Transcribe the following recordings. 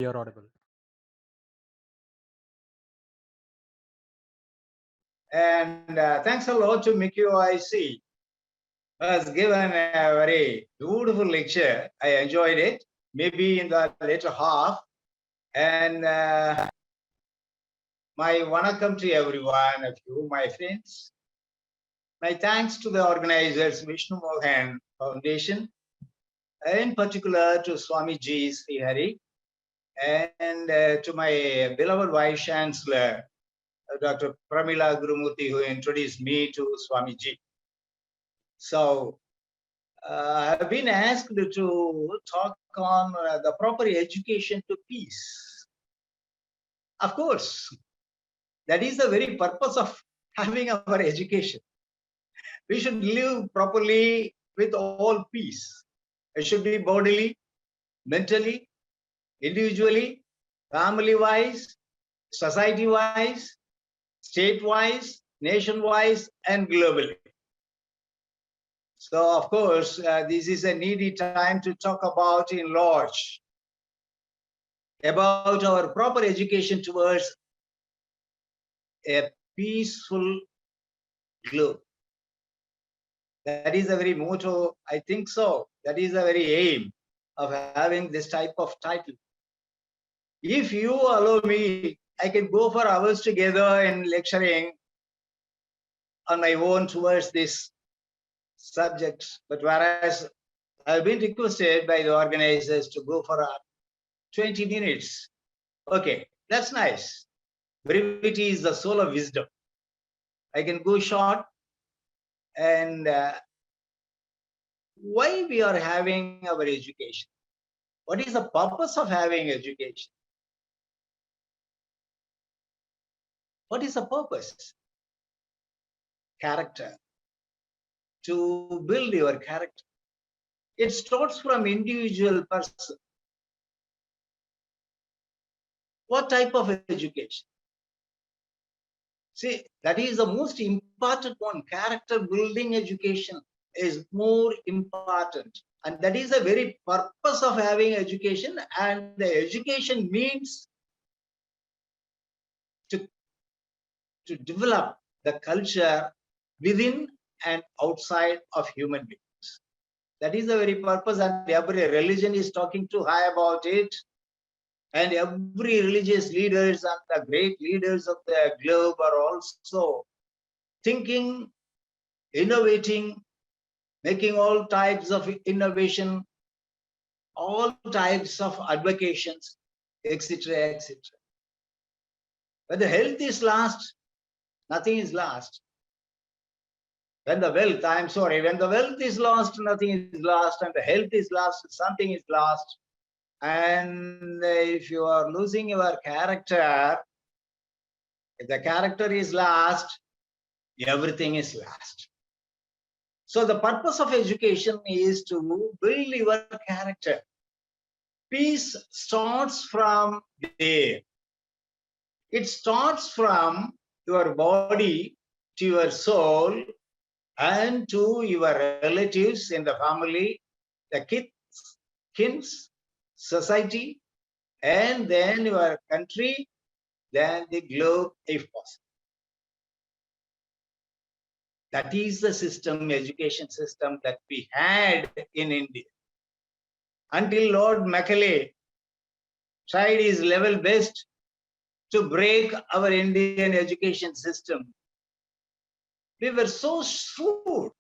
you're audible. And thanks a lot to MIKUIC, who has given a very beautiful lecture. I enjoyed it, maybe in the later half. And my vanakkam to every one of you, my friends. My thanks to the organizers, Vishnu Mohan Foundation, in particular to Swamiji Sri Hari, and to my beloved Vice Chancellor, Dr. Pramila Gurumurthy, who introduced me to Swamiji. So I've been asked to talk on the proper education to peace. Of course, that is the very purpose of having our education. We should live properly with all peace. It should be bodily, mentally, individually, family-wise, society-wise, state-wise, nation-wise, and globally. So, of course, this is a needy time to talk about in large about our proper education towards a peaceful globe. That is the very motto, I think so. That is the very aim of having this type of title. If you allow me, I can go for hours together in lecturing on my own towards this subject. But whereas I've been requested by the organizers to go for 20 minutes. Okay, that's nice. Brevity is the soul of wisdom. I can go short. And why we are having our education? What is the purpose of having education? What is the purpose? Character. To build your character. It starts from individual person. What type of education? See, that is the most important one. Character building education is more important. And that is the very purpose of having education. And the education means to develop the culture within and outside of human beings. That is the very purpose, and every religion is talking too high about it. And every religious leaders and the great leaders of the globe are also thinking, innovating, making all types of innovation, all types of advocations, etc., etc. When the health is lost, nothing is lost. When the wealth, when the wealth is lost, nothing is lost, and the health is lost, something is lost. And if you are losing your character, if the character is lost, everything is lost. So the purpose of education is to build your character. Peace starts from there. It starts from your body to your soul and to your relatives in the family, the kids, society, and then your country, then the globe if possible. That is the system, education system that we had in India. Until Lord Macaulay tried his level best to break our Indian education system. We were so shrewd.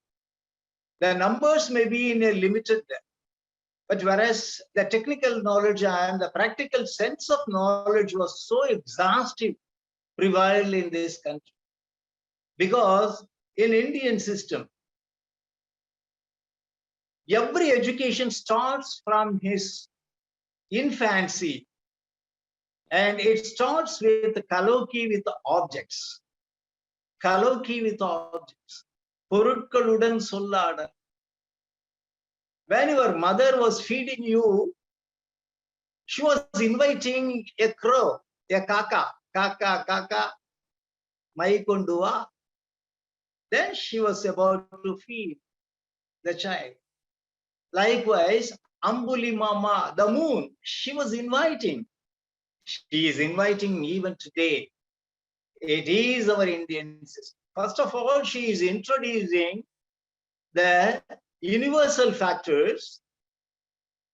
The numbers may be in a limited, but whereas the technical knowledge and the practical sense of knowledge was so exhaustive, prevailed in this country. Because in Indian system, every education starts from his infancy, and it starts with kaloki with objects. Kaloki with objects. Porutkaludan sollada. When your mother was feeding you, she was inviting a crow, a kaka, maikonduva. Then she was about to feed the child. Likewise, Ambuli Mama, the moon, she was inviting. She is inviting even today. It is our Indian system. First of all, she is introducing the universal factors,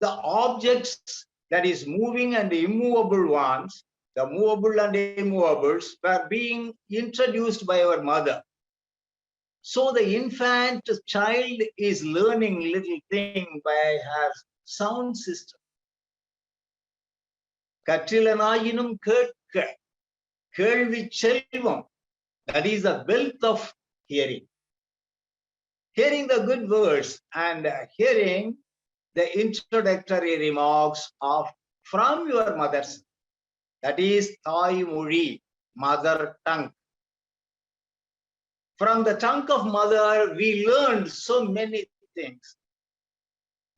the objects that is moving and the immovable ones, the movable and immovables were being introduced by our mother. So the infant child is learning little thing by her sound system. கற்றிலனாயினும் கேட்க கேள்வி செல்வம். That is the wealth of hearing. Hearing the good words and hearing the introductory remarks of from your mother's. That is தாய்மொழி, mother tongue. From the tongue of mother, we learned so many things.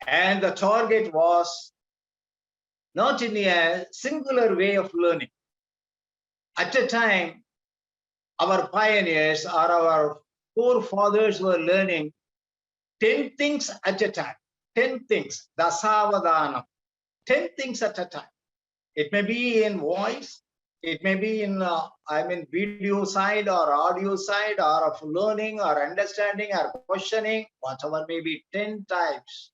And the target was not in a singular way of learning. At a time, our pioneers or our forefathers were learning 10 things at a time. 10 things, dasavadhanam, 10 things at a time. It may be in voice, it may be in, video side or audio side or of learning or understanding or questioning, whatever may be, 10 types.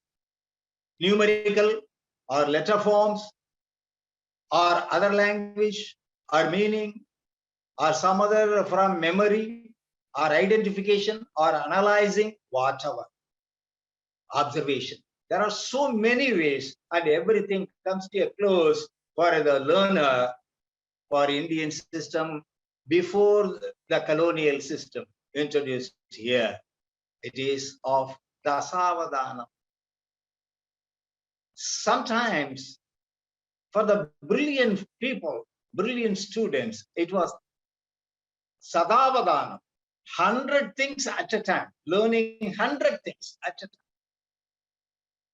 Numerical or letter forms or other language or meaning or some other from memory or identification or analyzing, whatever. Observation. There are so many ways and everything comes to a close for the learner for Indian system before the colonial system introduced here. It is of dasavadhanam. Sometimes for the brilliant people, brilliant students, it was sadavadhanam, 100 things at a time, learning 100 things at a time.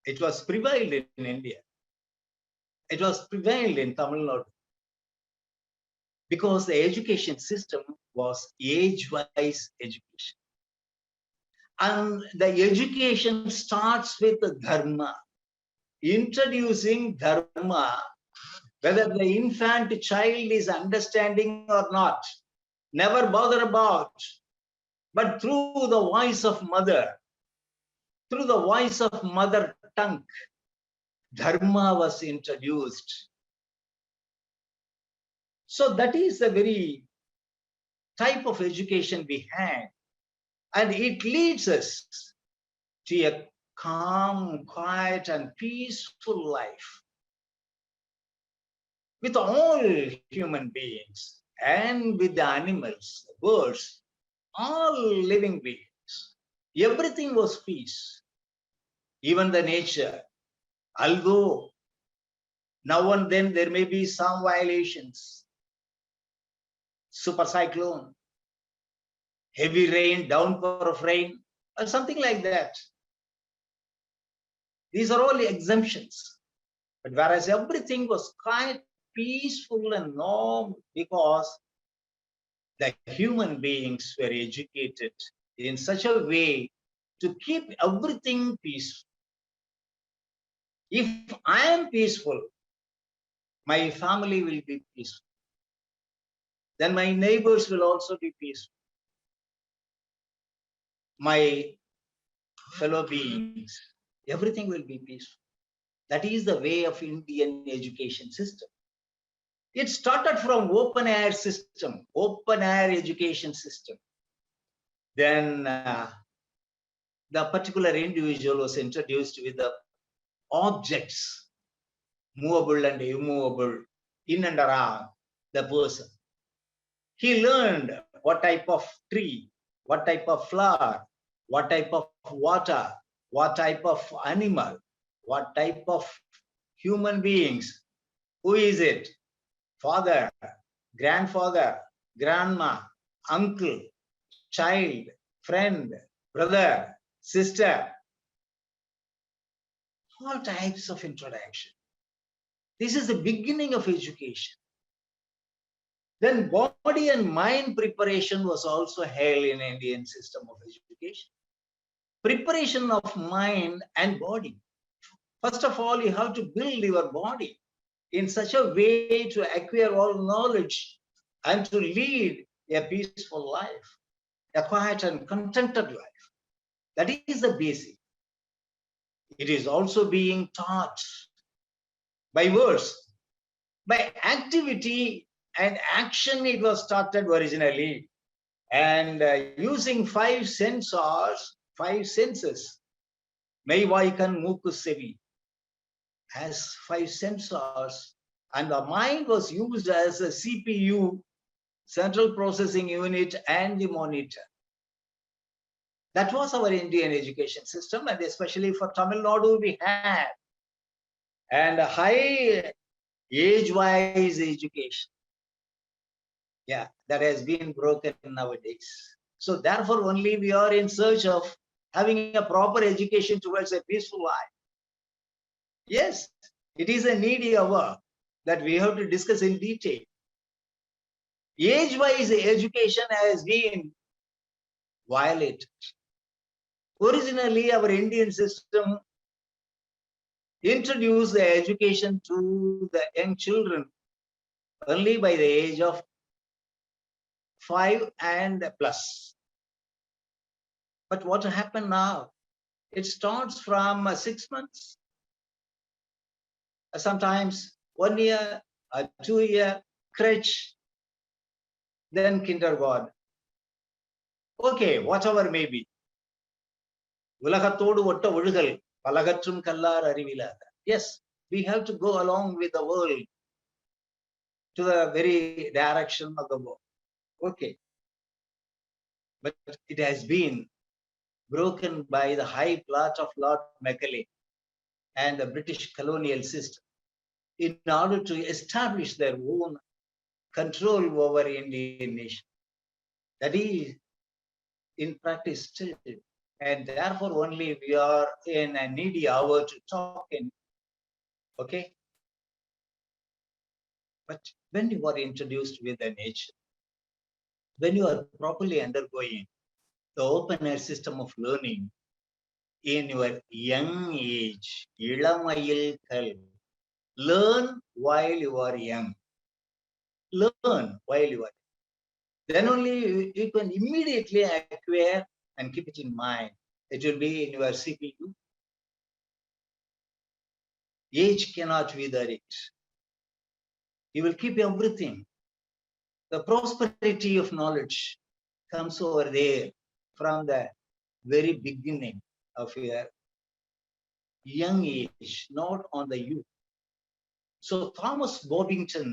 It was prevailed in India. It was prevailed in Tamil Nadu. Because the education system was age-wise education. And the education starts with the dharma. Introducing dharma, whether the infant child is understanding or not, never bother about. But through the voice of mother, through the voice of mother tongue, dharma was introduced. So that is the very type of education we had. And it leads us to a calm, quiet, and peaceful life with all human beings and with the animals, the birds, all living beings. Everything was peace. Even the nature, although now and then there may be some violations, super cyclone, heavy rain, downpour of rain, or something like that. These are all exemptions. But whereas everything was quite peaceful and normal because the human beings were educated in such a way to keep everything peaceful. If I am peaceful, my family will be peaceful. Then my neighbors will also be peaceful. My fellow beings, everything will be peaceful. That is the way of Indian education system. It started from open air system, open air education system. Then the particular individual was introduced with the objects, movable and immovable, in and around the person. He learned what type of tree, what type of flower, what type of water, what type of animal, what type of human beings. Who is it? Father, grandfather, grandma, uncle, child, friend, brother, sister. All types of introduction. This is the beginning of education. Then body and mind preparation was also held in Indian system of education. Preparation of mind and body. First of all, you have to build your body. in such a way to acquire all knowledge and to lead a peaceful life, a quiet and contented life. That is the basic. It is also being taught by words, by activity and action. It was started originally, and using five senses, Meiwaikan Muku Sevi, has five sensors, and the mind was used as a CPU, central processing unit, and the monitor. That was our Indian education system, and especially for Tamil Nadu, we had and a high age-wise education. Yeah, that has been broken nowadays. So therefore, only we are in search of having a proper education towards a peaceful life. Yes, it is a needy hour that we have to discuss in detail. Age-wise education has been violated. Originally, our Indian system introduced the education to the young children only by the age of 5 and plus. But what happened now? It starts from 6 months, sometimes 1 year, a 2-year crèche, then kindergarten. Okay, whatever may be. உலகத்தோடு ஒட்ட ஒழுகல் பலகற்றும் கல்லார் அறிவிலாத. Yes, we have to go along with the world to the very direction of the world. Okay. But it has been broken by the high plot of Lord Macaulay and the British colonial system in order to establish their own control over Indian nation. That is in practice still. And therefore only we are in a needy hour to talk in. Okay. But when you are introduced with the nature, when you are properly undergoing the open air system of learning in your young age, இளமையில் கல், learn while you are young. Learn while you are young. Then only you can immediately acquire and keep it in mind. It will be in your CPU. Age cannot wither it. You will keep everything. The prosperity of knowledge comes over there from the very beginning of your young age, not on the youth. So Thomas Bobbington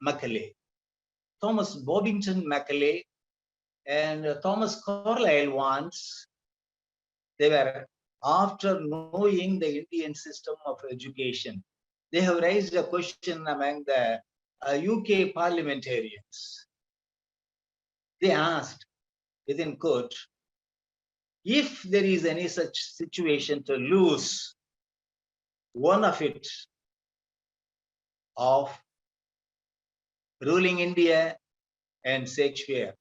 Macaulay, Thomas Bobbington Macaulay and Thomas Carlyle once, they were, after knowing the Indian system of education, they have raised a question among the UK parliamentarians. They asked, within quote, if there is any such situation to lose one of it, of ruling India and Shakespeare,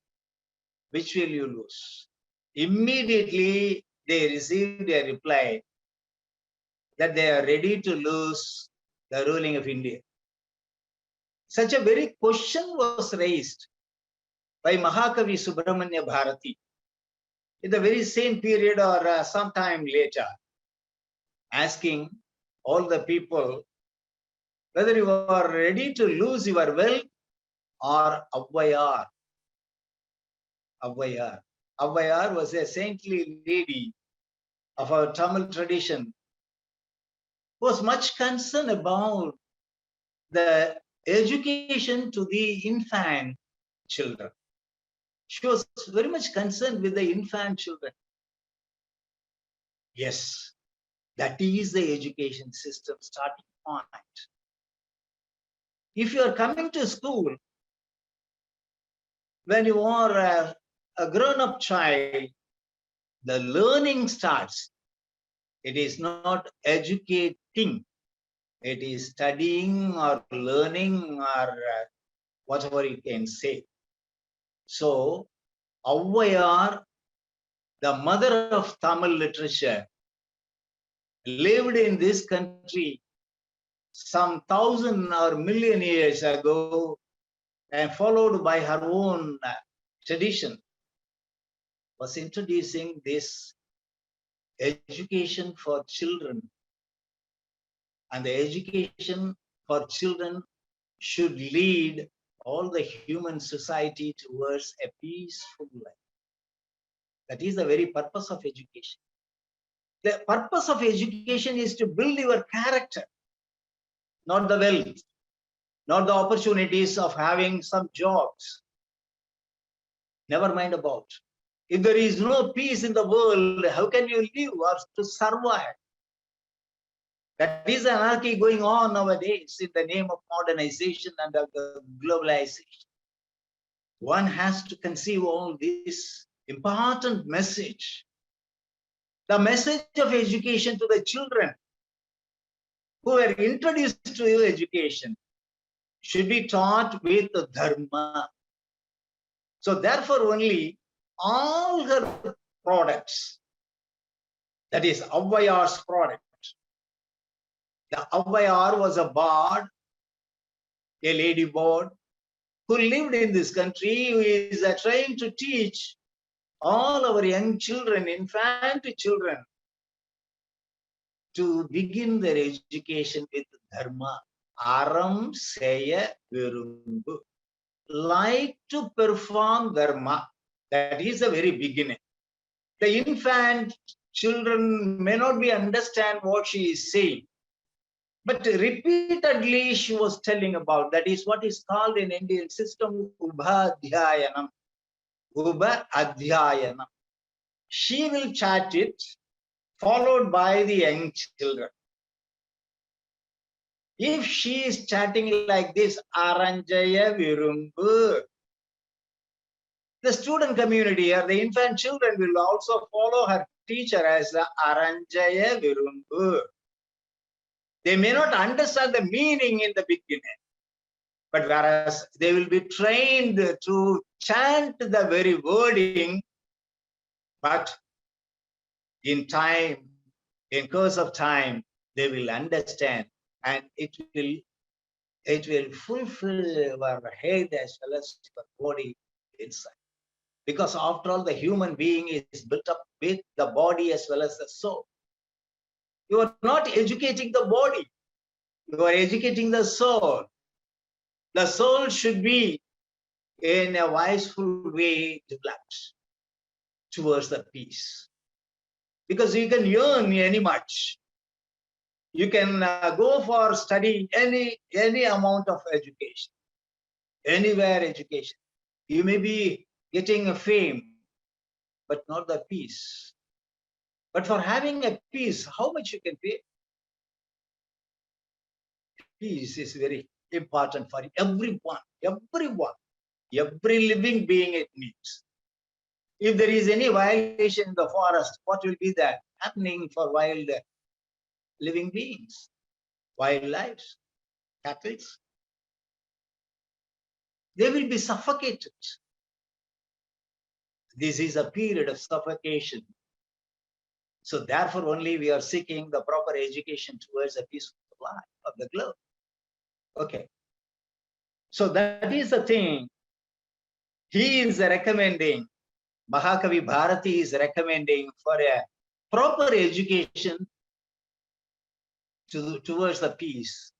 which will you lose? Immediately they received a reply that they are ready to lose the ruling of India. Such a very question was raised by Mahakavi Subramanya Bharati in the very same period or sometime later, asking all the people whether you are ready to lose your wealth or Avvayar. Avvayar. Avvayar was a saintly lady of our Tamil tradition, was much concerned about the education to the infant children. She was very much concerned with the infant children. Yes, that is the education system starting point. If you are coming to school when you are a grown-up child, the learning starts. It is not educating. It is studying or learning or whatever you can say. So, Avvayar, the mother of Tamil literature, lived in this country some 1,000 or million years ago and followed by her own tradition, was introducing this education for children. And the education for children should lead all the human society towards a peaceful life. That is the very purpose of education. The purpose of education is to build your character, not the wealth, not the opportunities of having some jobs. Never mind about. If there is no peace in the world, how can you live or to survive? That is anarchy going on nowadays in the name of modernization and of the globalization. One has to conceive all this important message. The message of education to the children who are introduced to education should be taught with dharma. So therefore only all her products, that is Avvayar's product. The Avvayar was a bard, a lady bard, who lived in this country, who is trying to teach all our young children, infant children, to begin their education with dharma. Aram Seya Virumbu. Like to perform dharma. That is the very beginning. The infant children may not be understand what she is saying, but repeatedly she was telling about. That is what is called in Indian system Ubhadhyayanam. Ubhadhyayanam. She will chant it, followed by the young children. If she is chanting like this, Aranjaya Virumbu, the student community or the infant children will also follow her teacher as Aranjaya Virumbu. They may not understand the meaning in the beginning, but whereas they will be trained to chant the very wording, but in time, in course of time, they will understand, and it will fulfill our head as well as our body inside. Because after all, the human being is built up with the body as well as the soul. You are not educating the body, you are educating the soul. The soul should be in a wiseful way developed towards the peace. Because you can earn any much. You can go for study any amount of education, anywhere education. You may be getting a fame, but not the peace. But for having a peace, how much you can pay? Peace is very important for everyone, every living being it needs. If there is any violation in the forest, what will be that happening for wild living beings, wildlife, cattle? They will be suffocated. This is a period of suffocation. So therefore only we are seeking the proper education towards a peaceful life of the globe. Okay. So that is the thing. He is recommending, Mahakavi Bharati is recommending for a proper education towards the peace,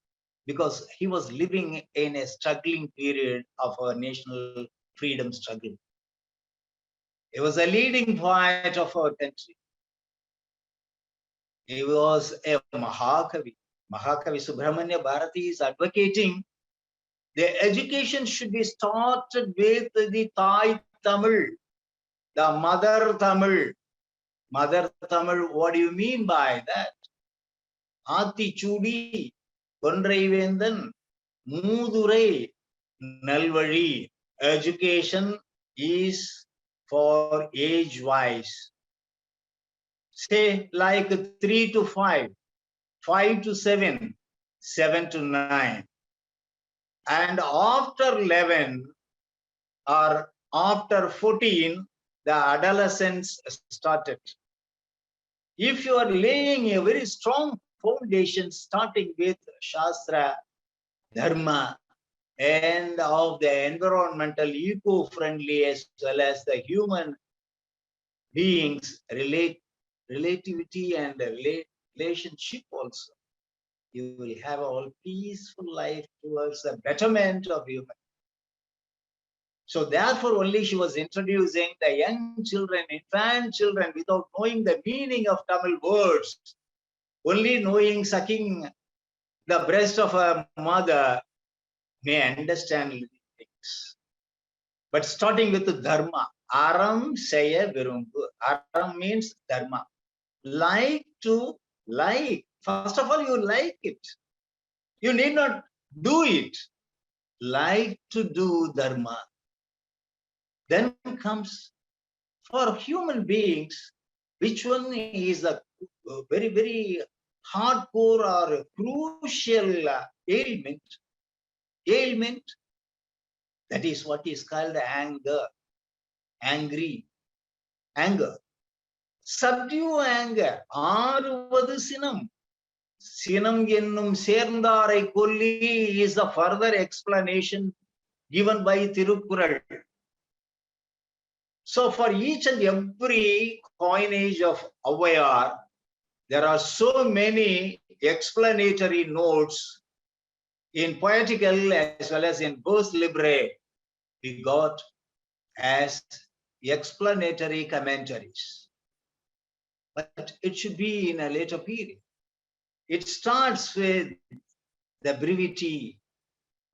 because he was living in a struggling period of our national freedom struggle. He was a leading poet of our country. He was a Mahakavi. Mahakavi Subramanya Bharati is advocating the education should be started with the Thai Tamil, the mother Tamil. Mother Tamil, what do you mean by that? Ati Chudi, Kondrai Vendan, Moodurai, Nalvari. Education is for age-wise. Say like 3 to 5, 5 to 7, 7 to 9. And after 11 or after 14, the adolescence started. If you are laying a very strong foundation, starting with Shastra, Dharma, and of the environmental, eco-friendly, as well as the human beings, relativity and relationship also, you will have a all peaceful life towards the betterment of human. So therefore only she was introducing the young children, infant children, without knowing the meaning of Tamil words, only knowing sucking the breast of a mother may understand things. But starting with the dharma, aram saya virumbu. Aram means dharma. Like to like. First of all, you like it. You need not do it. Like to do dharma. Then comes for human beings, which one is a very, very hardcore or crucial ailment? Ailment, that is what is called anger, angry, anger. Subdue anger, ஆறுவது சினம். சினம் என்னும் சேர்ந்தாரை கொல்லி is a further explanation given by Tirukkural. So for each and every coinage of Avvaiyar, there are so many explanatory notes in poetical as well as in verse libre we got as explanatory commentaries. But it should be in a later period. It starts with the brevity,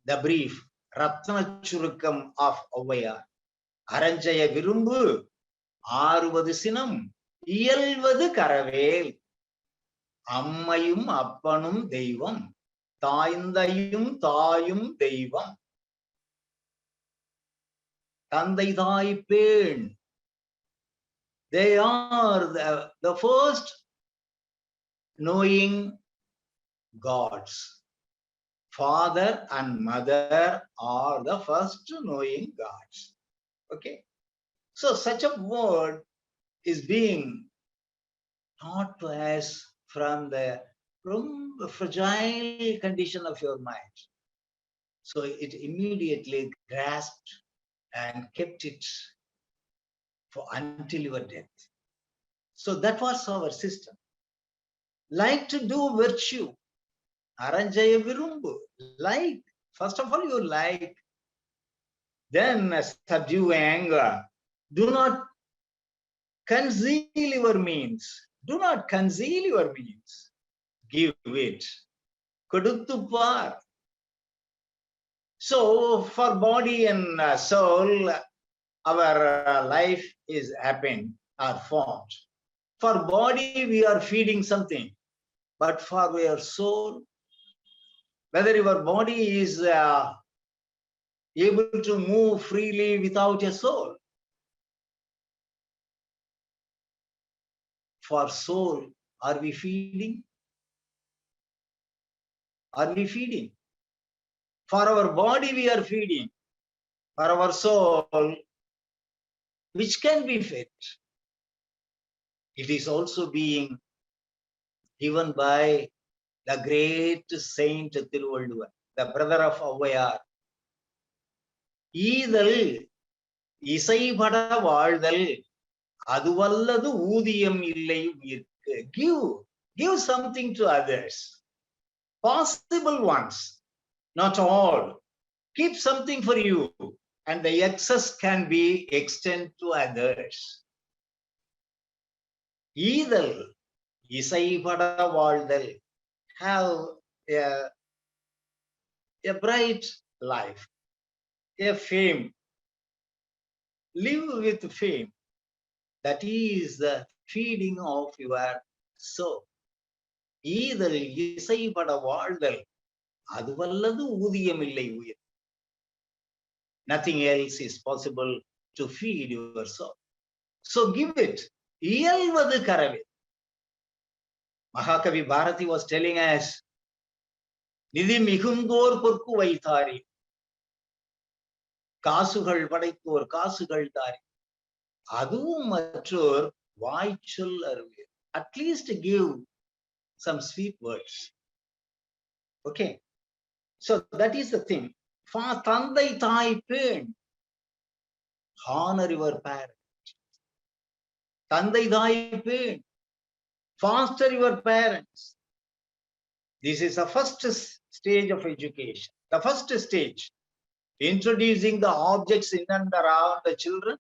the brief, Ratna Churukam of Avvaiyar. Aranjaya Virumbu, ஆறுவது சினம், இயல்வது கரவேல், அம்மையும் அப்பனும் தெய்வம், தாய்ந்தையும் தாயும் தெய்வம், தந்தை தாய் பேண். They are the first knowing gods. Father and mother are the first knowing gods. Okay. So such a word is being taught to us from the fragile condition of your mind. So it immediately grasped and kept it for until your death. So that was our system. Like to do virtue. Aranjaya virumbu. Like. First of all, you like. Then subdue anger. Do not conceal your means. Do not conceal your means. Give it. Koduttu par. So for body and soul, our life is happening or formed. For body, we are feeding something. But for your soul, whether your body is able to move freely without a soul. For soul, are we feeding? Are we feeding? For our body, we are feeding. For our soul, which can be fed, it is also being given by the great saint Tiruvallur, the brother of Avvaiyar. ஈதல் இசைபட வாழ்தல் அதுவல்லது ஊதியம் இல்லை உயிர்க்கு. Give something to others. Possible ones, not all. Keep something for you, and the excess can be extended to others. ஈதல் இசைபட வாழ்தல், have a bright life, a fame, live with fame. That is the feeding of your soul. ஈதல் இசைபட வாழ்தல் அதுவல்லது ஊதியம் இல்லை உயிர். Nothing else is possible to feed your soul. So give it. இயல்வது கரவே. Mahakavi Bharati was telling us, நிதி மிகுந்தோர் பொற்கு வைத்தாரி, காசுகள் படைத்தோர் காசுகள் தாரி, அதுவும் மற்றோர் வாய்ச்சொல் அருவே. at least give some sweet words. Okay. So that is the thing. Tandai thai pain. Honor your parents. Tandai thai pain. Foster your parents. This is the first stage of education. The first stage. Introducing the objects in and around the children,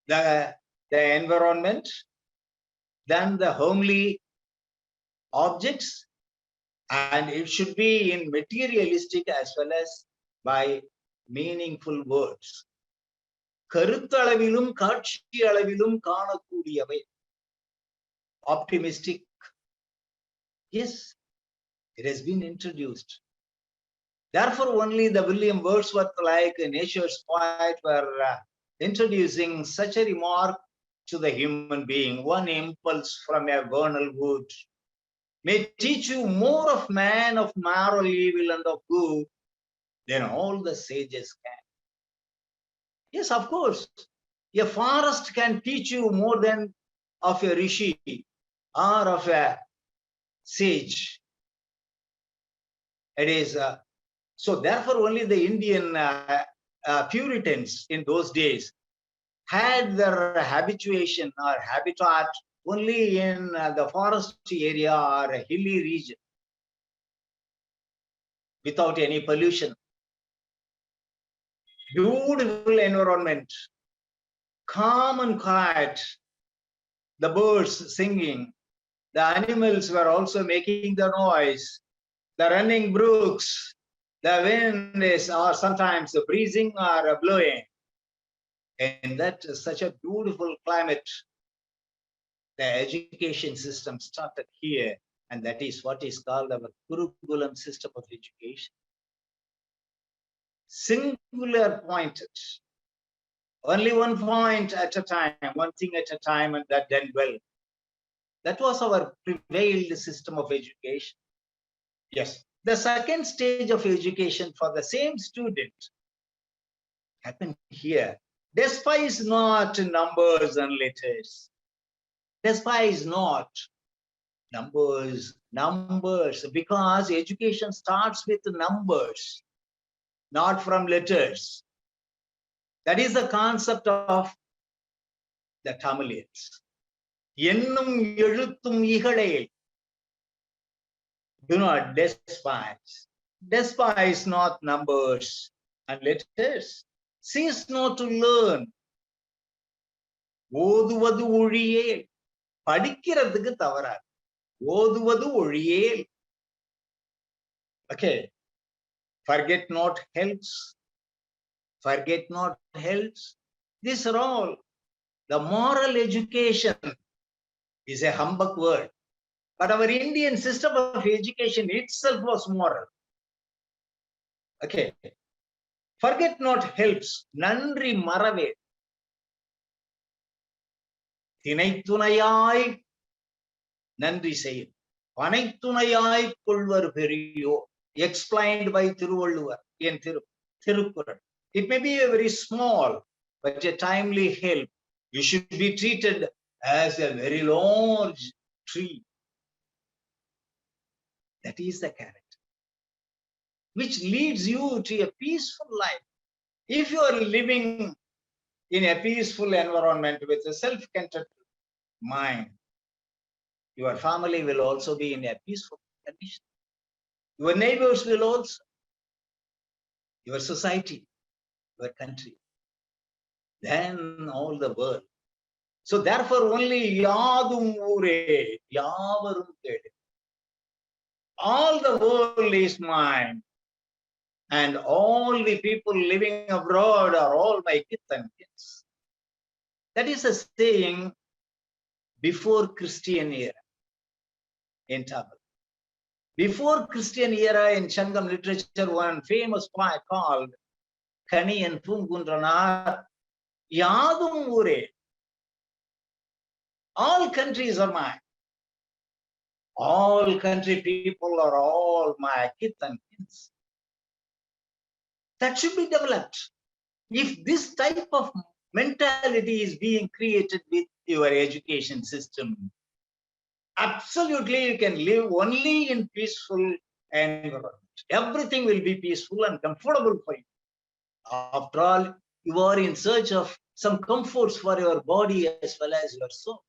the environment, then the homely objects, and it should be in materialistic as well as by meaningful words. கருத்தளவிலும் காட்சி அளவிலும் காணக்கூடியவை. Optimistic. Yes, it has been introduced. Therefore, only the William Wordsworth, like nature's poet, were introducing such a remark to the human being. One impulse from a vernal wood may teach you more of man, of moral evil and of good than all the sages can. Yes, of course. A forest can teach you more than of a rishi or of a sage. It is so therefore only the Indian Puritans in those days had their habituation or habitat only in the forest area or a hilly region without any pollution. Beautiful environment, calm and quiet, the birds singing, the animals were also making the noise, the running brooks, the wind is or sometimes breezing or blowing. And that is such a beautiful climate. The education system started here, and that is what is called our Gurukulam system of education. Singular pointed, only one point at a time, one thing at a time, and that done well. That was our prevailed system of education. Yes. The second stage of education for the same student happened here. Despise not numbers and letters. Despise not numbers, because education starts with numbers, not from letters. That is the concept of the Tamilians. Ennum எழுத்தும் இகழே. Do not despise. Despise not numbers and letters. Cease not to learn. ஓதுவது ஒழியேல். படிக்கிறதுக்கு தவறாது. ஓதுவது ஒழியேல். Okay. Forget not helps. Forget not helps. These are all. The moral education is a humbug word. But our Indian system of education itself was moral. Okay. Forget not helps. Nandri marave. Tinaithunayai nandri sei. Panaithunayai kulvar periyo. Explained by Thiruvalluvar in Thirukkural. It may be a very small, but a timely help. You should be treated as a very large tree. That is the character, which leads you to a peaceful life. If you are living in a peaceful environment with a self-content mind, your family will also be in a peaceful condition. Your neighbors will also, your society, your country, then all the world. So therefore only yadum ure, yavarum kede. All the world is mine, and all the people living abroad are all my kith and kins. That is a saying before Christian era in Tamil. Before Christian era in Changam literature, one famous poet called Kaniyan Pungundranar, Yadum ure. All countries are mine. All country people are all my kith and kins. That should be developed. If this type of mentality is being created your education system. Absolutely, you can live only in peaceful environment. Everything will be peaceful and comfortable for you. After all, you are in search of some comforts for your body as well as your soul.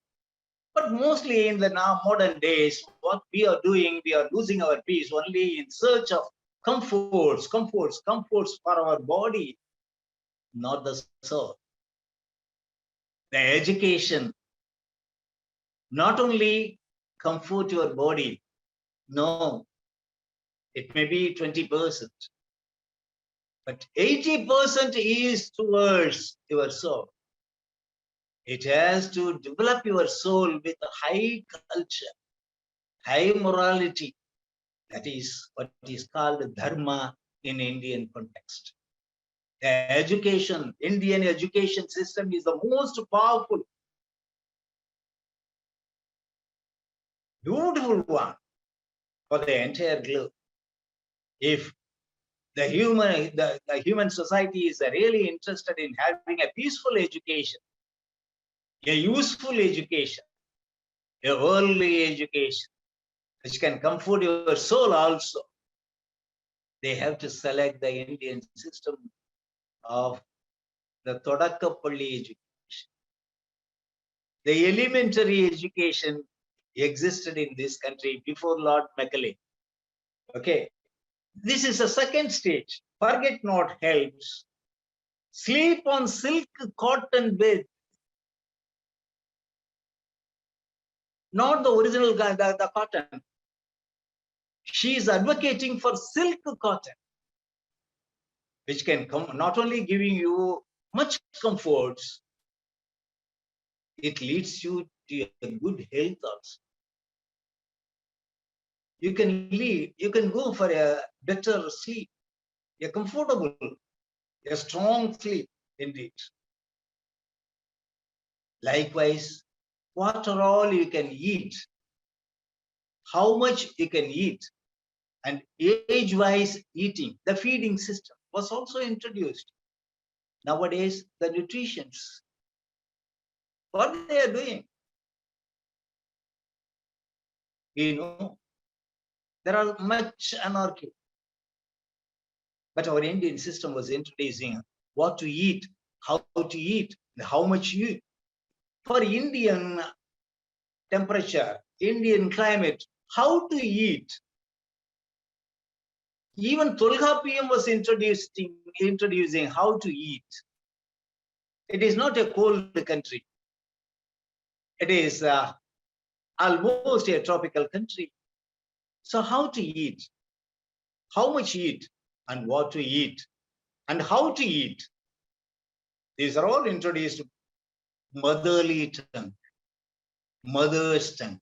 But mostly in the now modern days, what we are doing, we are losing our peace only in search of comforts for our body, not the soul. The education not only comfort your body, no, it may be 20%, but 80% is towards your soul. It has to develop your soul with a high culture, high morality. That is what is called dharma in Indian context. The education, Indian education system is the most powerful, beautiful one for the entire globe. If the human society is really interested in having a peaceful education, a useful education, a worldly education, which can comfort your soul also, they have to select the Indian system of the Todakkappalli education. The elementary education existed in this country before Lord Macaulay. Okay, this is a second stage. Forget not helps. Sleep on silk cotton bed. Not the original the cotton. She is advocating for silk cotton, which can come not only giving you much comforts, it leads you to a good health also. You can leave, you can go for a better sleep, a comfortable, a strong sleep indeed. Likewise, what are all you can eat, how much you can eat, and age-wise eating, the feeding system was also introduced. Nowadays, the nutritionists, what they are doing, you know, there are much anarchy. But our Indian system was introducing what to eat, how to eat, and how much you eat. For Indian temperature, Indian climate, how to eat. Even Tolkapiyam was introducing how to eat. It is not a cold country. It is almost a tropical country. So how to eat, how much eat, and what to eat, and how to eat. These are all introduced motherly tongue, mother's tongue.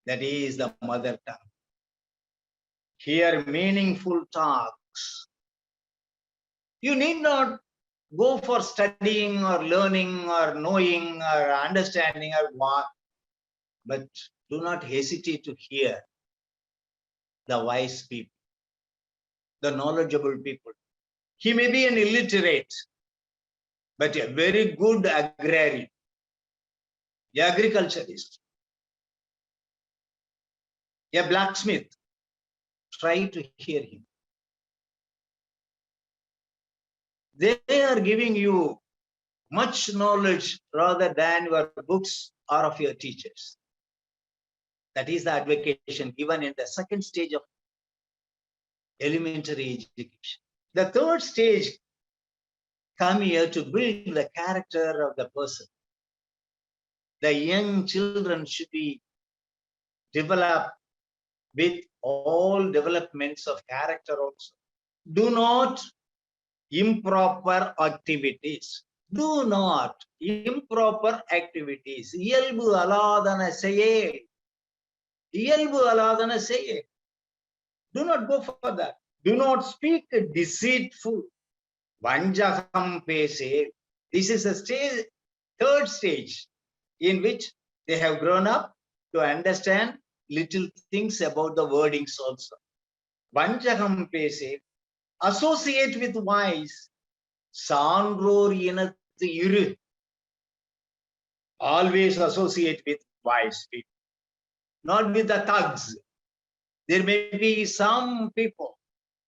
That is the mother tongue. Here, meaningful talks. You need not go for studying or learning or knowing or understanding or what, but do not hesitate to hear the wise people, the knowledgeable people. He may be an illiterate, but a very good agrarian, agriculturist, a blacksmith. Try to hear him. They are giving you much knowledge rather than your books or of your teachers. That is the advocation given in the second stage of elementary education. The third stage come here to build the character of the person. The young children should be developed with all developments of character also. Do not improper activities. Do not improper activities. Iyalbu aladana saye. Iyalbu aladana saye. Do not go for that. Do not speak deceitful. Vanjaham pese. This is a stage, third stage, in which they have grown up to understand little things about the wordings also. Vanjaham pese. Associate with wise. Sanror inathu iru. always associate with wise people, not with the thugs. There may be some people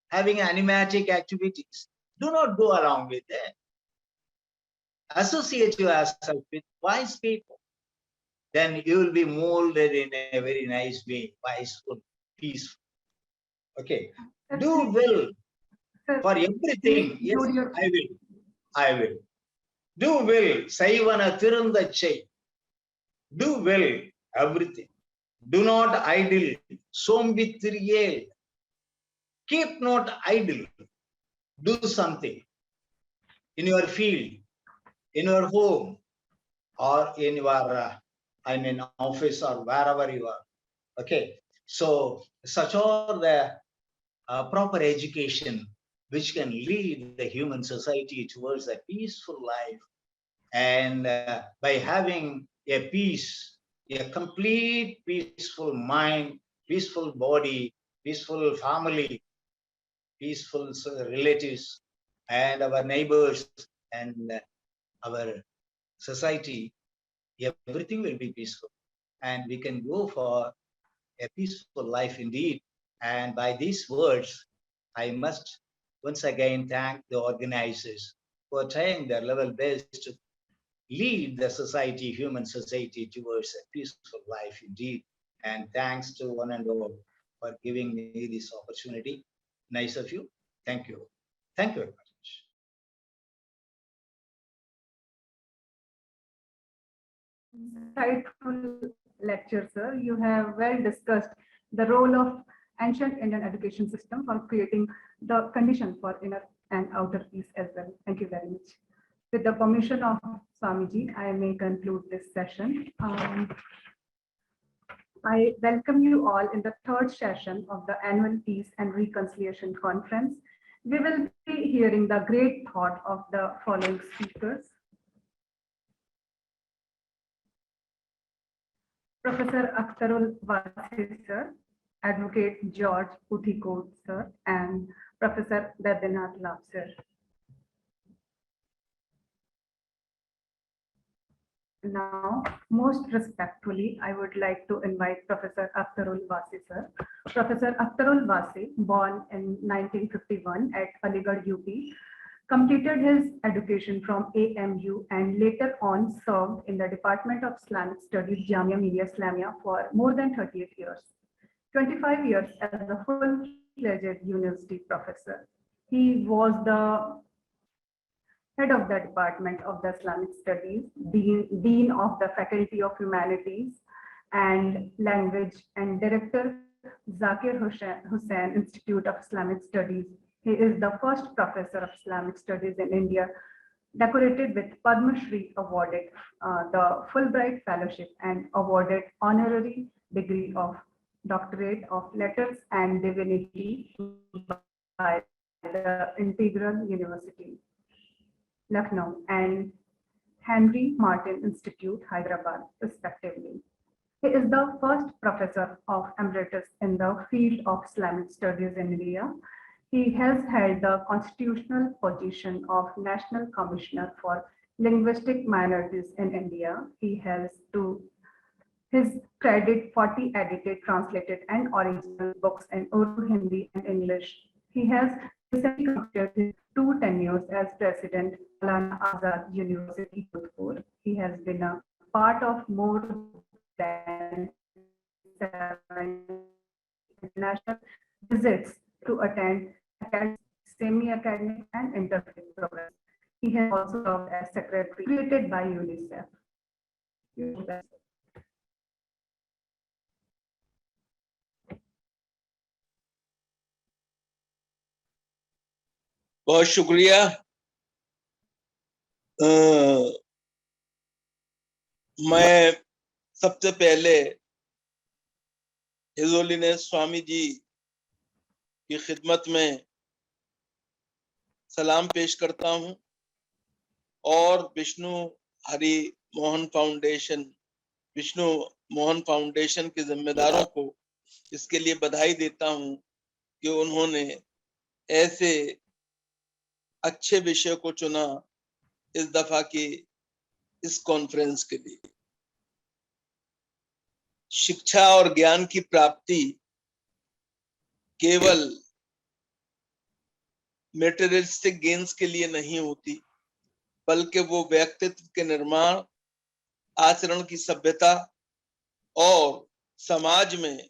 having animatic activities. Do not go along with them. Associate yourself with wise people. Then you will be molded in a very nice way, wiseful, peaceful. Okay. Do will for everything. Yes, I will. I will. Do will. Saivana tirunda chai. Do will everything. Do not idle. Sombitriyel. Keep not idle. Do something in your field, in your home, or in your office or wherever you are. Okay. So such are the proper education which can lead the human society towards a peaceful life. And by having a peace, a complete peaceful mind, peaceful body, peaceful family, peaceful relatives, and our neighbors and our society, everything will be peaceful. And we can go for a peaceful life indeed. And by these words, I must once again thank the organizers for trying their level best to lead the society, human society, towards a peaceful life indeed. And thanks to one and all for giving me this opportunity. Nice of you. Thank you. Thank you very much. Insightful lecture, sir. You have well discussed the role of ancient Indian education system for creating the condition for inner and outer peace as well. Thank you very much. With the permission of Swamiji, I may conclude this session. I welcome you all in the third session of the Annual Peace and Reconciliation Conference. We will be hearing the great thought of the following speakers. Professor Akhtarul Wasi, sir, Advocate George Uthikot, sir, and Professor Baidyanath Lal, sir. Now, most respectfully, I would like to invite Professor Akhtarul Wasi, sir. Professor Akhtarul Wasi, born in 1951 at Aligarh, UP, completed his education from AMU and later on served in the Department of Islamic Studies, Jamia Millia Islamia, for more than 38 years. 25 years as a full-fledged university professor. He was the head of the Department of the Islamic Studies, Dean of the Faculty of Humanities and Language, and Director, Zakir Hussain Institute of Islamic Studies. He is the first professor of Islamic Studies in India, decorated with Padma Shri, awarded the Fulbright Fellowship, and awarded honorary degree of Doctorate of Letters and Divinity by the Integral University, Lucknow, and Henry Martin Institute, Hyderabad, respectively. He is the first professor of emeritus in the field of Islamic Studies in India. He has held the constitutional position of National Commissioner for Linguistic Minorities in India. He has to his credit 40 edited, translated, and original books in Urdu, Hindi, and English. He has recently completed his 2 tenures as president of Maulana Azad University, Jodhpur. He has been a part of more than 7 international visits to attend semi-academic and interfaith programs. He has also served as secretary created by UNICEF. बहुत शुक्रिया। मैं सबसे पहले his holiness Swami ji की खिदमत में सलाम पेश करता हूं और विष्णु मोहन फाउंडेशन के जिम्मेदारों को इसके लिए बधाई देता हूं कि उन्होंने ऐसे अच्छे विषय को चुना इस दफा की इस कॉन्फ्रेंस के लिए। शिक्षा और ज्ञान की प्राप्ति केवल मेटेरियलिस्टिक गेन्स के लिए नहीं होती, बल्कि वो व्यक्तित्व के निर्माण, आचरण की सभ्यता और समाज में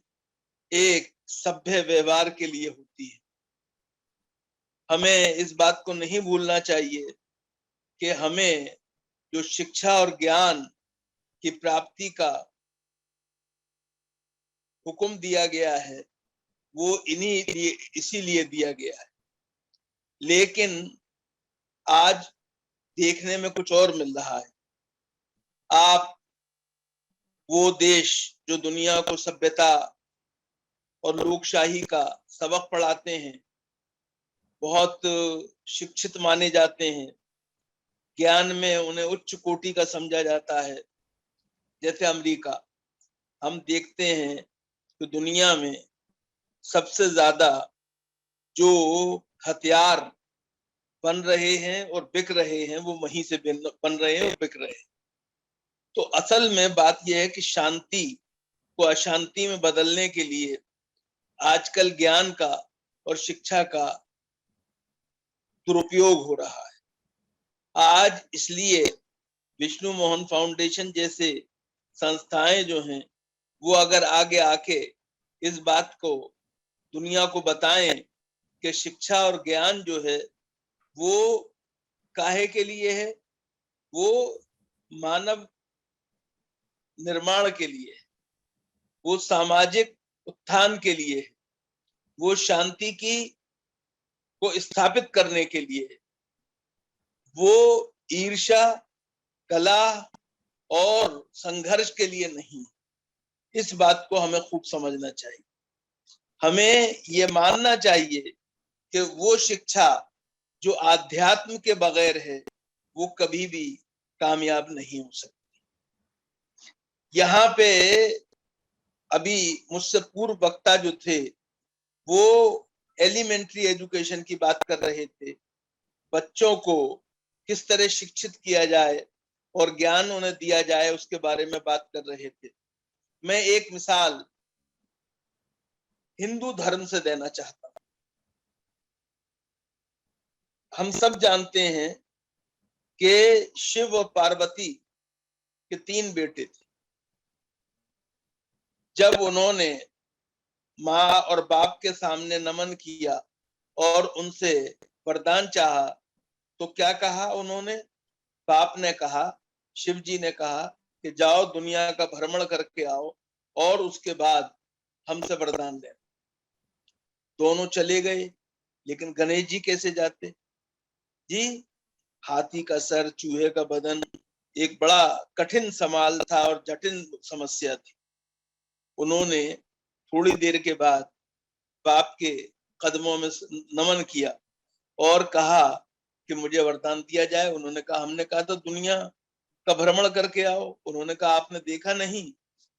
एक सभ्य व्यवहार के लिए होती है। हमें इस बात को नहीं भूलना चाहिए कि हमें जो शिक्षा और ज्ञान की प्राप्ति का हुक्म दिया गया है वो इसीलिए दिया गया है। लेकिन आज देखने में कुछ और मिल रहा है। आप वो देश जो दुनिया को सभ्यता और लोकशाही का सबक पढ़ाते हैं, बहुत शिक्षित माने जाते हैं, ज्ञान में उन्हें उच्च कोटि का समझा जाता है, जैसे अमेरिका, हम देखते हैं कि दुनिया में सबसे ज्यादा जो हथियार बन रहे हैं और बिक रहे हैं वो वहीं से बन रहे हैं और बिक रहे हैं। तो असल में बात यह है कि शांति को अशांति में बदलने के लिए आजकल ज्ञान का और शिक्षा का दुरुपयोग हो रहा है। आज इसलिए विष्णु मोहन फाउंडेशन जैसे संस्थाएं जो हैं वो अगर आगे आके इस बात को दुनिया को बताएं कि शिक्षा और ज्ञान जो है वो काहे के लिए है, वो मानव निर्माण के लिए है, वो सामाजिक उत्थान के लिए है, वो शांति की को स्थापित करने के लिए है, वो ईर्ष्या, कला और संघर्ष के लिए नहीं। इस बात को हमें खूब समझना चाहिए। हमें ये मानना चाहिए कि वो शिक्षा जो आध्यात्म के बगैर है वो कभी भी कामयाब नहीं हो सकती। यहाँ पे अभी मुझसे पूर्व वक्ता जो थे वो एलिमेंट्री एजुकेशन की बात कर रहे थे, बच्चों को किस तरह शिक्षित किया जाए और ज्ञान उन्हें दिया जाए उसके बारे में बात कर रहे थे। मैं एक मिसाल हिंदू धर्म से देना चाहता हूं। हम सब जानते हैं कि शिव और पार्वती के 3 बेटे थे। जब उन्होंने माँ और बाप के सामने नमन किया और उनसे वरदान चाहा तो क्या कहा उन्होंने? बाप ने कहा, शिव जी ने कहा कि जाओ दुनिया का भ्रमण करके आओ और उसके बाद हमसे वरदान लेना। दोनों चले गए, लेकिन गणेश जी कैसे जाते जी? हाथी का सर, चूहे का बदन, एक बड़ा कठिन सवाल था और जटिल समस्या थी। उन्होंने थोड़ी देर के बाद बाप के कदमों में नमन किया और कहा कि मुझे वरदान दिया जाए। उन्होंने कहा, हमने कहा तो दुनिया का भ्रमण करके आओ। उन्होंने कहा, आपने देखा नहीं,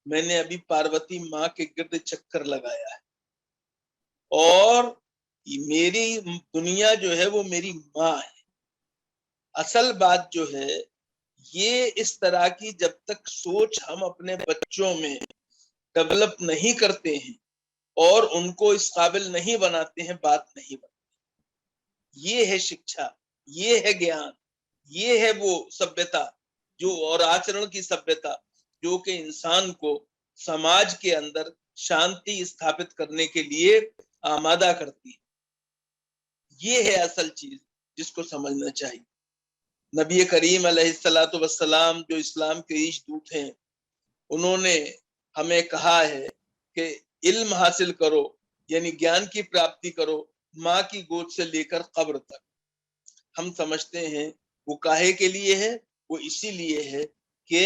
मैंने अभी पार्वती माँ के गिर्द चक्कर लगाया है और मेरी दुनिया जो है वो मेरी माँ है। असल बात जो है ये इस तरह की जब तक सोच हम अपने बच्चों में डेवलप नहीं करते हैं और उनको इस काबिल नहीं बनाते हैं, बात नहीं बनती। ये है शिक्षा, ये है ज्ञान, ये है वो सभ्यता जो और आचरण की सभ्यता जो कि इंसान को समाज के अंदर शांति स्थापित करने के लिए आमादा करती है। ये है असल चीज जिसको समझना चाहिए। नबी करीम अलैहिस्सलातु वस्सलाम जो इस्लाम के ईश दूत हैं, उन्होंने हमें कहा है कि इल्म हासिल करो, यानी ज्ञान की प्राप्ति करो, माँ की गोद से लेकर कब्र तक। हम समझते हैं वो काहे के लिए है? वो इसीलिए है कि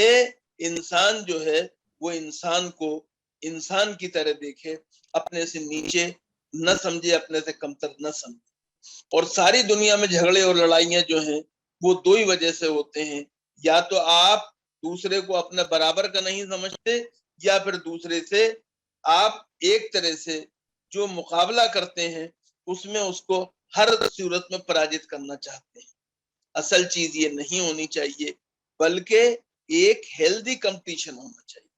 इंसान जो है वो इंसान को इंसान की तरह देखे, अपने से नीचे न समझे, अपने से कमतर न समझे। और सारी दुनिया में झगड़े और लड़ाइयां जो हैं वो 2 ही वजह से होते हैं। या तो आप दूसरे को अपने बराबर का नहीं समझते, या फिर दूसरे से आप एक तरह से जो मुकाबला करते हैं उसमें उसको हर सूरत में पराजित करना चाहते हैं। असल चीज ये नहीं होनी चाहिए, बल्कि एक हेल्दी कंपटीशन होना चाहिए।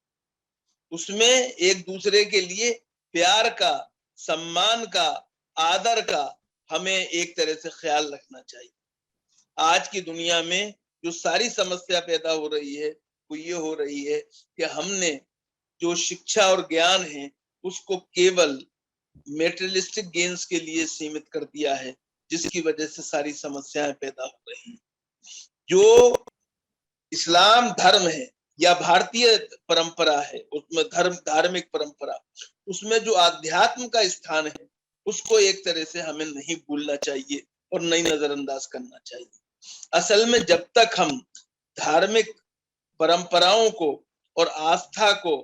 उसमें एक दूसरे के लिए प्यार का, सम्मान का, आदर का हमें एक तरह से ख्याल रखना चाहिए। आज की दुनिया में जो सारी समस्या पैदा हो रही है वो ये हो रही है कि हमने जो शिक्षा और ज्ञान है उसको केवल मेटेरियलिस्टिक गेन्स के लिए सीमित कर दिया है, जिसकी वजह से सारी समस्याएं पैदा हो रही हैं। जो इस्लाम धर्म है या भारतीय परंपरा है, उसमें धार्मिक परंपरा, उसमें जो आध्यात्म का स्थान है उसको एक तरह से हमें नहीं भूलना चाहिए और नहीं नजरअंदाज करना चाहिए। असल में जब तक हम धार्मिक परंपराओं को और आस्था को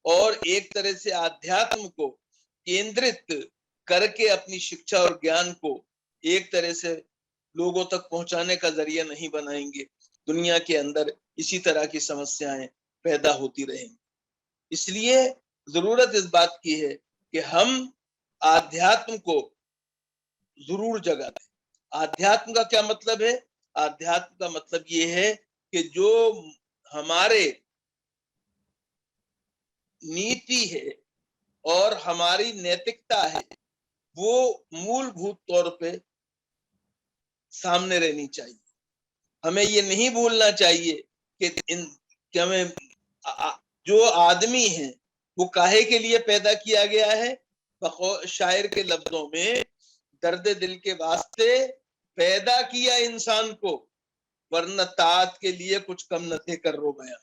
और एक तरह से आध्यात्म को केंद्रित करके अपनी शिक्षा और ज्ञान को एक तरह से लोगों तक पहुंचाने का जरिया नहीं बनाएंगे, दुनिया के अंदर इसी तरह की समस्याएं पैदा होती रहेंगी। इसलिए जरूरत इस बात की है कि हम आध्यात्म को जरूर जगा दें। आध्यात्म का क्या मतलब है? आध्यात्म का मतलब ये है कि जो हमारे नीति है और हमारी नैतिकता है वो मूलभूत तौर पे सामने रहनी चाहिए। हमें ये नहीं भूलना चाहिए कि हमें जो आदमी है वो काहे के लिए पैदा किया गया है। शायर के लफ्जों में, दर्द दिल के वास्ते पैदा किया इंसान को, वरना तात के लिए कुछ कम न थे कर रो गया।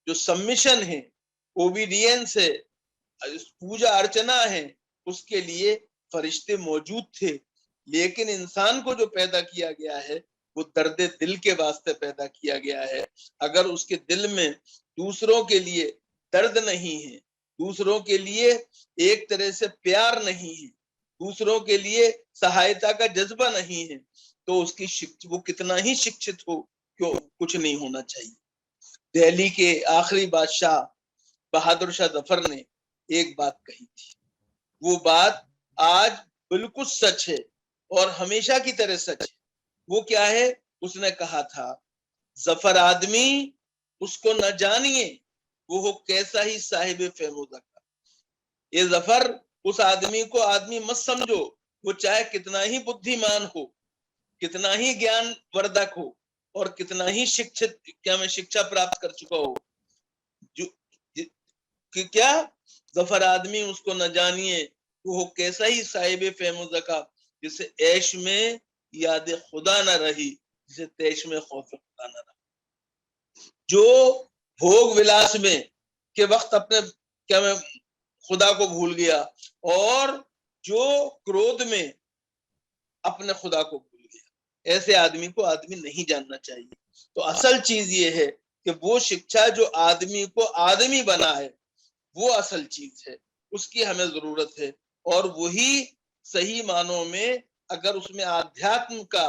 जो सबमिशन है, ओबीडियंस है, पूजा अर्चना है, उसके लिए फरिश्ते मौजूद थे, लेकिन इंसान को जो पैदा किया गया है वो दर्द दिल के वास्ते पैदा किया गया है। अगर उसके दिल में दूसरों के लिए दर्द नहीं है, दूसरों के लिए एक तरह से प्यार नहीं है, दूसरों के लिए सहायता का जज्बा नहीं है, तो उसकी वो कितना ही शिक्षित हो, क्यों कुछ नहीं होना चाहिए। दिल्ली के आखिरी बादशाह बहादुर शाह जफर ने एक बात कही थी, वो बात आज बिल्कुल सच है और हमेशा की तरह सच है। वो क्या है? उसने कहा था, जफर आदमी उसको न जानिए वो हो कैसा ही साहिब फहमोदा का। ये जफर उस आदमी को आदमी मत समझो, वो चाहे कितना ही बुद्धिमान हो, कितना ही ज्ञान वर्धक हो और कितना ही शिक्षा प्राप्त कर चुका हो, कि क्या जफर आदमी उसको न जानिए वो हो कैसा ही साहिब फहमोदा का, जिसे ऐश में याद खुदा न रही, जिसे तैश में खौफ खुदा न रहा। जो भोग विलास में के वक्त अपने खुदा को भूल गया और जो क्रोध में अपने खुदा को भूल गया, ऐसे आदमी को आदमी नहीं जानना चाहिए। तो असल चीज ये है कि वो शिक्षा जो आदमी को आदमी बना है वो असल चीज है, उसकी हमें जरूरत है। और वही सही मानों में अगर उसमें आध्यात्म का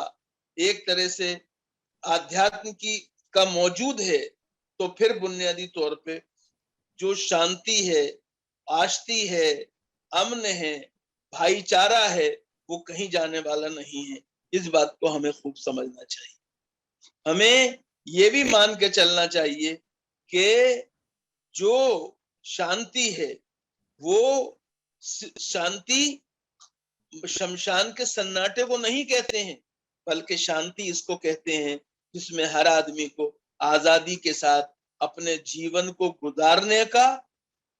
एक तरह से आध्यात्म का मौजूद है, तो फिर बुनियादी तौर पे जो शांति है, आष्टी है, अमन है, भाईचारा है, वो कहीं जाने वाला नहीं है। इस बात को हमें खूब समझना चाहिए। हमें ये भी मान के चलना चाहिए कि जो शांति है वो शांति शमशान के सन्नाटे को नहीं कहते हैं, बल्कि शांति इसको कहते हैं जिसमें हर आदमी को आजादी के साथ अपने जीवन को गुजारने का,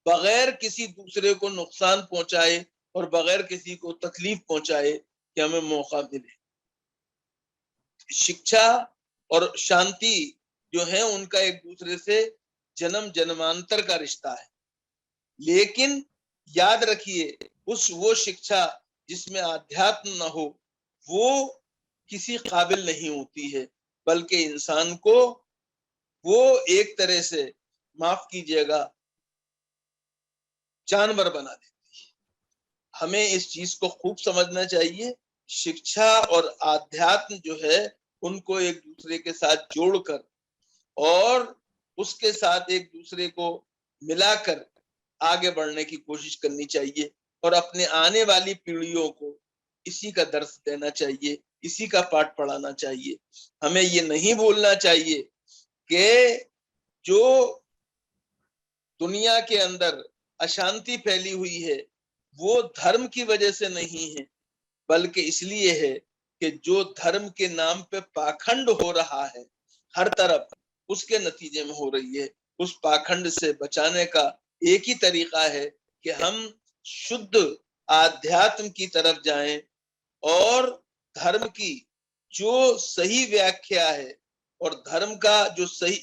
बगैर किसी दूसरे को नुकसान पहुंचाए और बगैर किसी को तकलीफ पहुंचाए, कि हमें मौका मिले। शिक्षा और शांति जो है उनका एक दूसरे से जन्म जन्मांतर का रिश्ता है, लेकिन याद रखिए वो शिक्षा जिसमें आध्यात्म न हो वो किसी काबिल नहीं होती है, बल्कि इंसान को वो एक तरह से, माफ कीजिएगा, जानवर बना देती है। हमें इस चीज को खूब समझना चाहिए। शिक्षा और आध्यात्म जो है उनको एक दूसरे के साथ जोड़कर और उसके साथ एक दूसरे को मिलाकर आगे बढ़ने की कोशिश करनी चाहिए और अपने आने वाली पीढ़ियों को इसी का दर्स देना चाहिए, इसी का पाठ पढ़ाना चाहिए। हमें ये नहीं बोलना चाहिए कि जो दुनिया के अंदर अशांति फैली हुई है वो धर्म की वजह से नहीं है, बल्कि इसलिए है कि जो धर्म के नाम पे पाखंड हो रहा है हर तरफ, उसके नतीजे में हो रही है। उस पाखंड से बचाने का एक ही तरीका है कि हम शुद्ध आध्यात्म की तरफ जाएं और धर्म की जो सही व्याख्या है और धर्म का जो सही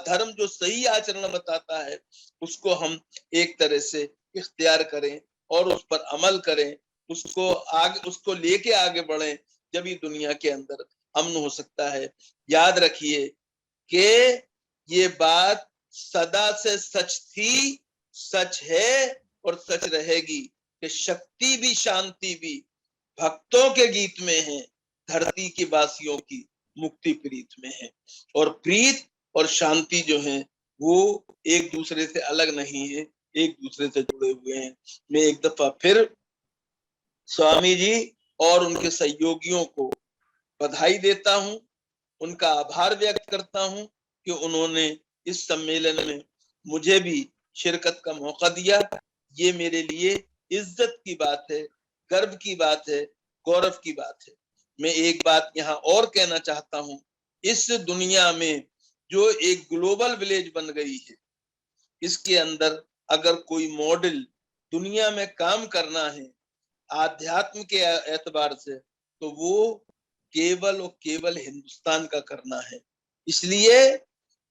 धर्म जो सही आचरण बताता है उसको हम एक तरह से इख्तियार करें और उस पर अमल करें, उसको लेके आगे बढ़ें, जब ये दुनिया के अंदर अमन हो सकता है। याद रखिए कि ये बात सदा से सच थी, सच है और सच रहेगी कि शक्ति भी शांति भी भक्तों के गीत में है, धरती की वासियों की मुक्ति प्रीत में है। और प्रीत और शांति जो है वो एक दूसरे से अलग नहीं है, एक दूसरे से जुड़े हुए हैं। मैं एक दफा फिर स्वामी जी और उनके सहयोगियों को बधाई देता हूँ, उनका आभार व्यक्त करता हूँ कि उन्होंने इस सम्मेलन में मुझे भी शिरकत का मौका दिया। ये मेरे लिए इज्जत की बात है, गर्व की बात है, गौरव की बात है। मैं एक बात यहाँ और कहना चाहता हूँ, इस दुनिया में जो एक ग्लोबल विलेज बन गई है, इसके अंदर अगर कोई मॉडल दुनिया में काम करना है आध्यात्म के एतबार से, तो वो केवल और केवल हिंदुस्तान का करना है। इसलिए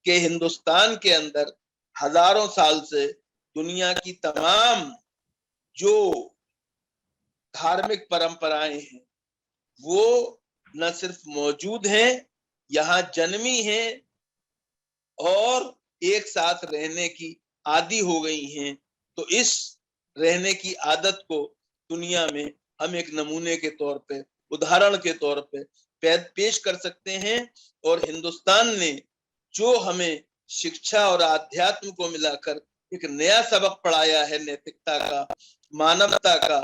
कि हिंदुस्तान के अंदर हजारों साल से दुनिया की तमाम जो धार्मिक परंपराएं हैं वो न सिर्फ मौजूद हैं, यहाँ जन्मी हैं और एक साथ रहने की आदी हो गई हैं। तो इस रहने की आदत को दुनिया में हम एक नमूने के तौर पे, उदाहरण के तौर पे पेश कर सकते हैं। और हिंदुस्तान ने जो हमें शिक्षा और आध्यात्म को मिलाकर एक नया सबक पढ़ाया है, नैतिकता का, मानवता का,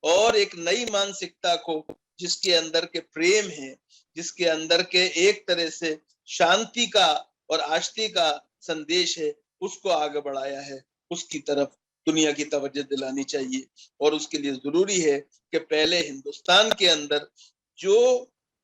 और एक नई मानसिकता को जिसके अंदर के प्रेम है, जिसके अंदर के एक तरह से शांति का और आस्था का संदेश है, उसको आगे बढ़ाया है। उसकी तरफ दुनिया की तवज्जो दिलानी चाहिए और उसके लिए जरूरी है कि पहले हिंदुस्तान के अंदर जो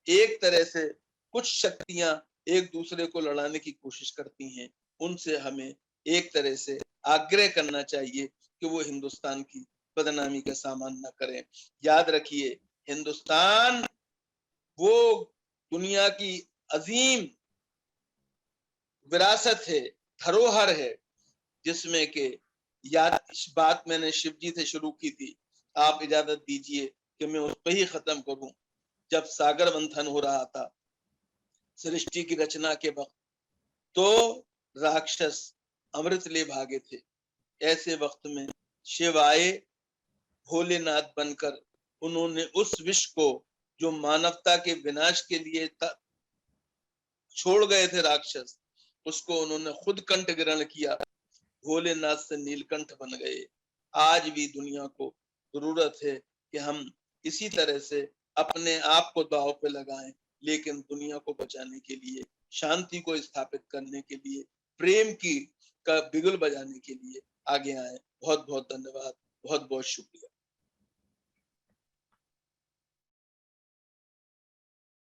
एक तरह से कुछ शक्तियां एक दूसरे को लड़ाने की कोशिश करती हैं, उनसे हमें एक तरह से आग्रह करना चाहिए कि वो हिंदुस्तान की बदनामी का सामान न करें। याद रखिए, हिंदुस्तान वो दुनिया की अजीम विरासत है, धरोहर है, जिसमें के याद इस बात मैंने शिव जी से शुरू की थी, आप इजाजत दीजिए कि मैं उस पर ही खत्म करूं। जब सागर मंथन हो रहा था सृष्टि की रचना के वक्त, तो राक्षस अमृत ले भागे थे। ऐसे वक्त में शिव आए भोलेनाथ बनकर, उन्होंने उस विष को जो मानवता के विनाश के लिए छोड़ गए थे राक्षस, उसको उन्होंने खुद कंठ ग्रहण किया, भोलेनाथ से नीलकंठ बन गए। आज भी दुनिया को जरूरत है कि हम इसी तरह से अपने आप को दांव पे लगाएं, लेकिन दुनिया को बचाने के लिए, शांति को स्थापित करने के लिए, प्रेम की का बिगुल बजाने के लिए आगे आए। बहुत बहुत धन्यवाद, बहुत बहुत शुक्रिया।